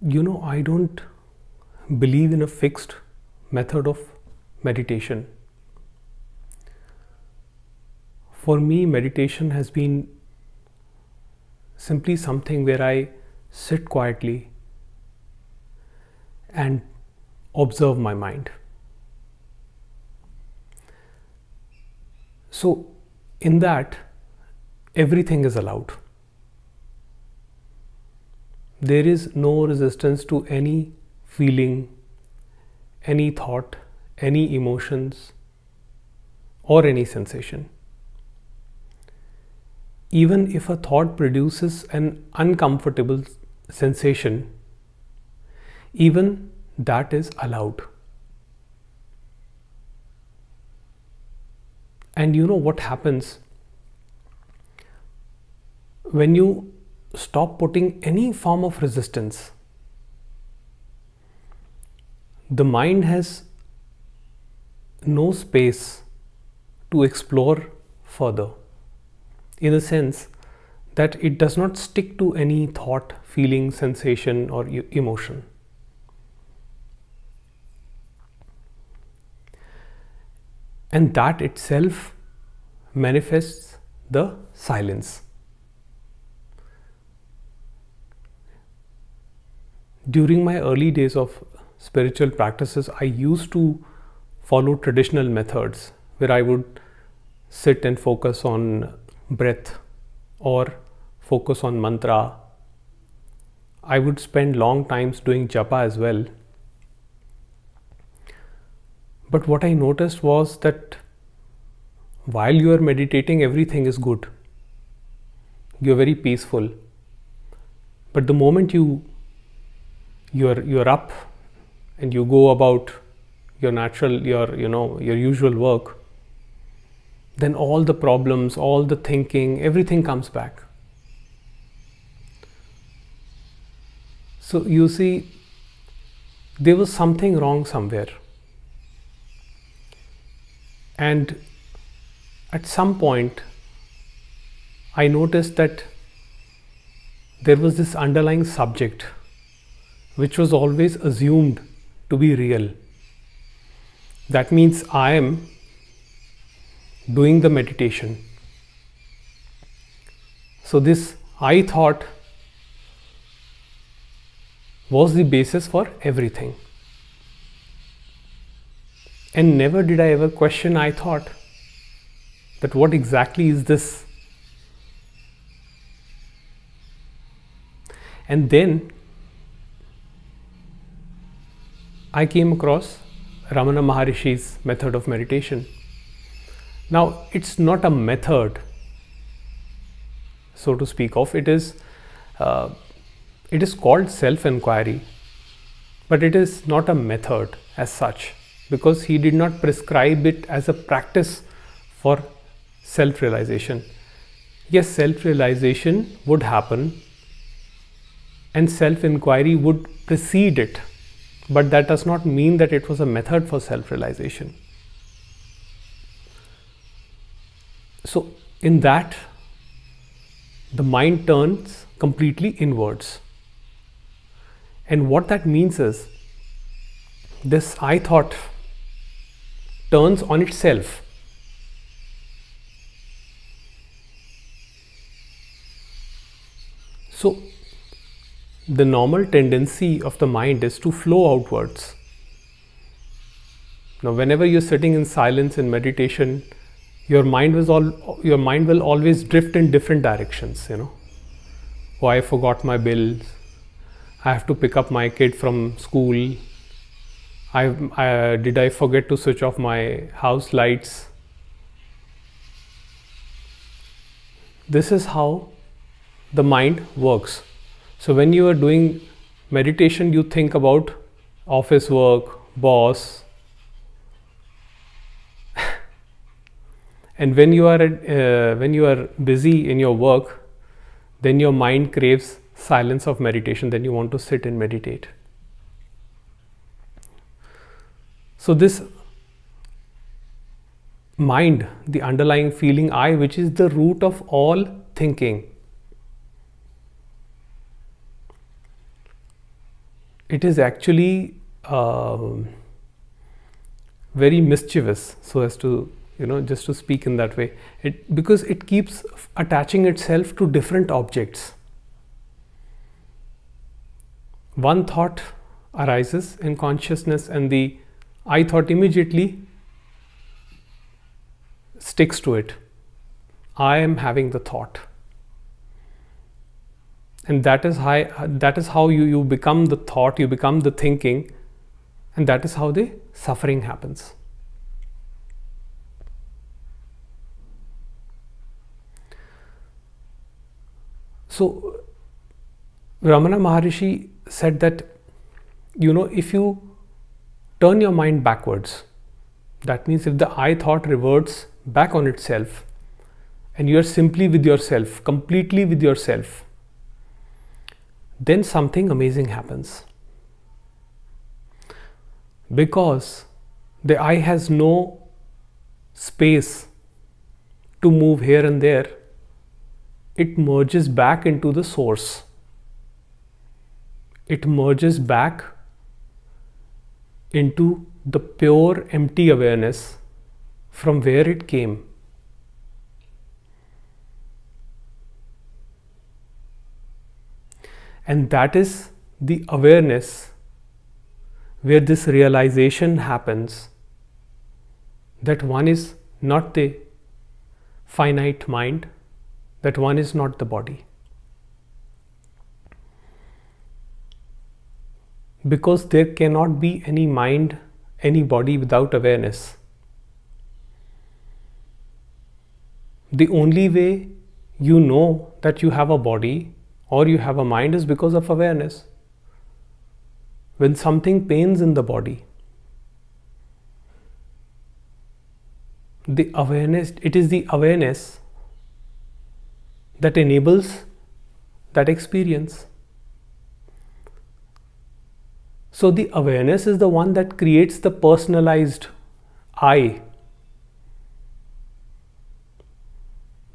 I don't believe in a fixed method of meditation. For me, meditation has been simply something where I sit quietly and observe my mind. So, in that, everything is allowed. There is no resistance to any feeling, any thought, any emotions, or any sensation. Even if a thought produces an uncomfortable sensation, even that is allowed. And you know what happens when you stop putting any form of resistance? The mind has no space to explore further, in the sense that it does not stick to any thought, feeling, sensation, or emotion. And that itself manifests the silence. During my early days of spiritual practices, I used to follow traditional methods where I would sit and focus on breath or focus on mantra. I would spend long times doing japa as well. But what I noticed was that while you are meditating, everything is good. You're very peaceful. But the moment you're up and you go about your usual work, then all the problems, all the thinking, everything comes back. So you see, there was something wrong somewhere. And at some point, I noticed that there was this underlying subject which was always assumed to be real. That means I am doing the meditation. So this I thought was the basis for everything. And never did I ever question I thought that what exactly is this? And then I came across Ramana Maharshi's method of meditation. Now, it's not a method, so to speak of. It is called self-inquiry, but it is not a method as such, because he did not prescribe it as a practice for self-realization. Yes, self-realization would happen and self-inquiry would precede it, but that does not mean that it was a method for self-realization. So in that, the mind turns completely inwards. And what that means is, this I thought turns on itself. So the normal tendency of the mind is to flow outwards. Now, whenever you're sitting in silence in meditation, your mind will always drift in different directions. Oh, I forgot my bills. I have to pick up my kid from school. Did I forget to switch off my house lights? This is how the mind works. So when you are doing meditation, you think about office work, boss, and when you are busy in your work, then your mind craves silence of meditation. Then you want to sit and meditate. So this mind, the underlying feeling I, which is the root of all thinking, it is actually very mischievous, so as to, just to speak in that way, because it keeps attaching itself to different objects. One thought arises in consciousness and the I thought immediately sticks to it. I am having the thought. And that is how you become the thought, you become the thinking, and that is how the suffering happens. So Ramana Maharshi said that, if you turn your mind backwards, that means if the I thought reverts back on itself and you are simply with yourself, completely with yourself, then something amazing happens. Because the I has no space to move here and there, it merges back into the source. It merges back into the pure empty awareness from where it came. And that is the awareness where this realization happens that one is not the finite mind, that one is not the body. Because there cannot be any mind, any body without awareness. The only way you know that you have a body or you have a mind is because of awareness. When something pains in the body, the awareness, it is the awareness that enables that experience. So the awareness is the one that creates the personalized I.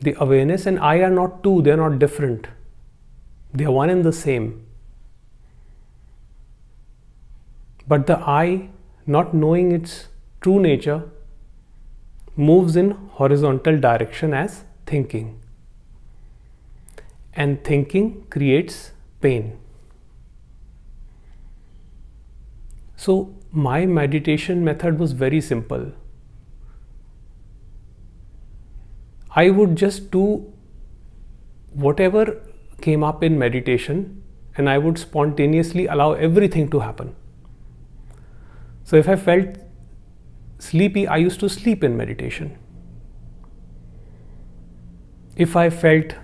The awareness and I are not two, they are not different. They are one and the same. But the I, not knowing its true nature, moves in horizontal direction as thinking. And thinking creates pain. So my meditation method was very simple. I would just do whatever came up in meditation and I would spontaneously allow everything to happen. So if I felt sleepy, I used to sleep in meditation. If I felt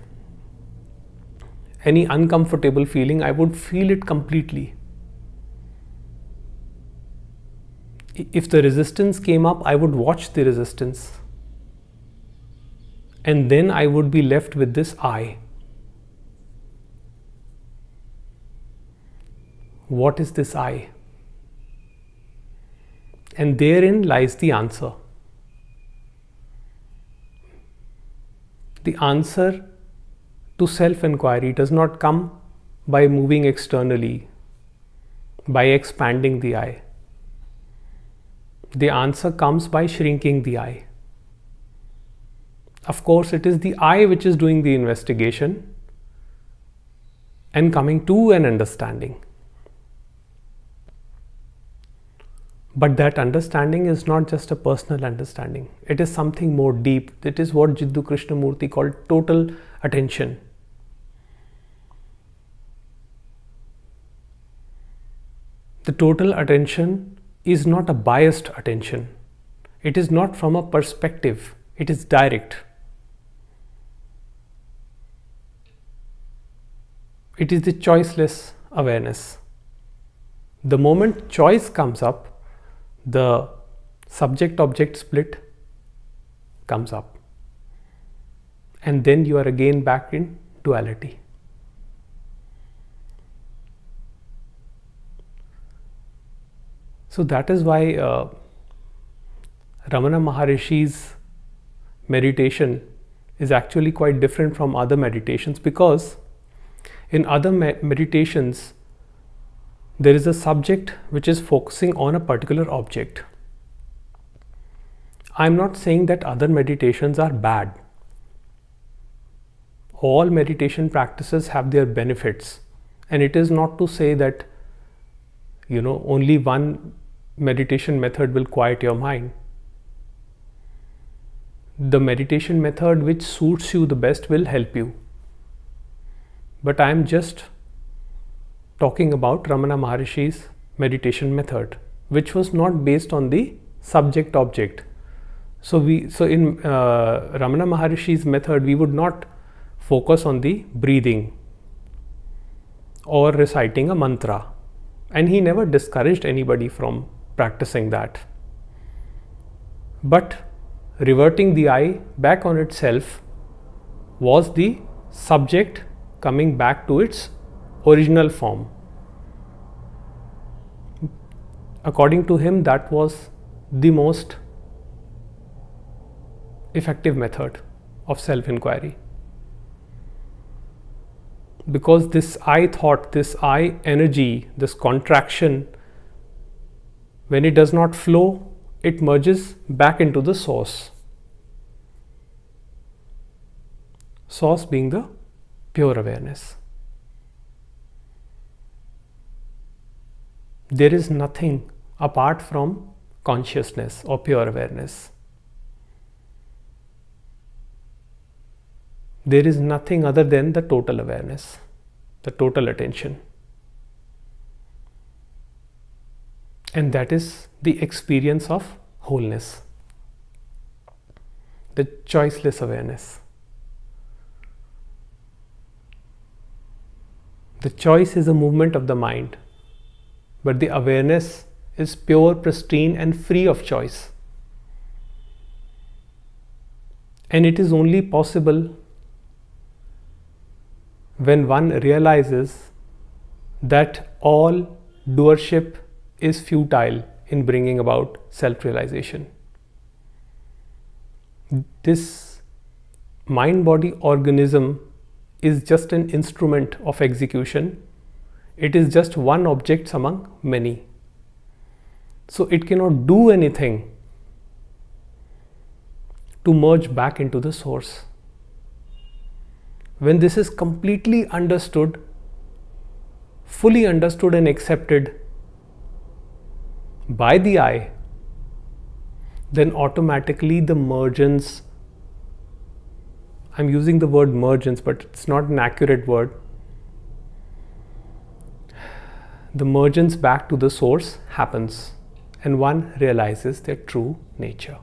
any uncomfortable feeling, I would feel it completely. If the resistance came up, I would watch the resistance. And then I would be left with this I. What is this I? And therein lies the answer. The answer to self-inquiry does not come by moving externally, by expanding the I. The answer comes by shrinking the I. Of course, it is the I which is doing the investigation and coming to an understanding. But that understanding is not just a personal understanding. It is something more deep. It is what Jiddu Krishnamurti called total attention. The total attention is not a biased attention. It is not from a perspective. It is direct. It is the choiceless awareness. The moment choice comes up, the subject-object split comes up. And then you are again back in duality. So that is why Ramana Maharshi's meditation is actually quite different from other meditations, because in other meditations There is a subject which is focusing on a particular object. I'm not saying that other meditations are bad. All meditation practices have their benefits, and it is not to say that only one meditation method will quiet your mind. The meditation method which suits you the best will help you. But I am just talking about Ramana Maharshi's meditation method, which was not based on the subject object. So in Ramana Maharshi's method, we would not focus on the breathing or reciting a mantra, and he never discouraged anybody from practicing that. But reverting the eye back on itself was the subject coming back to its original form. According to him, that was the most effective method of self-inquiry. Because this I thought, this I energy, this contraction, when it does not flow, it merges back into the source. Source being the pure awareness. There is nothing apart from consciousness or pure awareness. There is nothing other than the total awareness, the total attention. And that is the experience of wholeness, the choiceless awareness. The choice is a movement of the mind, but the awareness is pure, pristine, and free of choice. And it is only possible when one realizes that all doership is futile in bringing about self-realization. This mind-body organism is just an instrument of execution. It is just one object among many. So it cannot do anything to merge back into the source. When this is completely understood, fully understood and accepted by the I, then automatically the mergence, I'm using the word mergence, but it's not an accurate word. The mergence back to the source happens, and one realizes their true nature.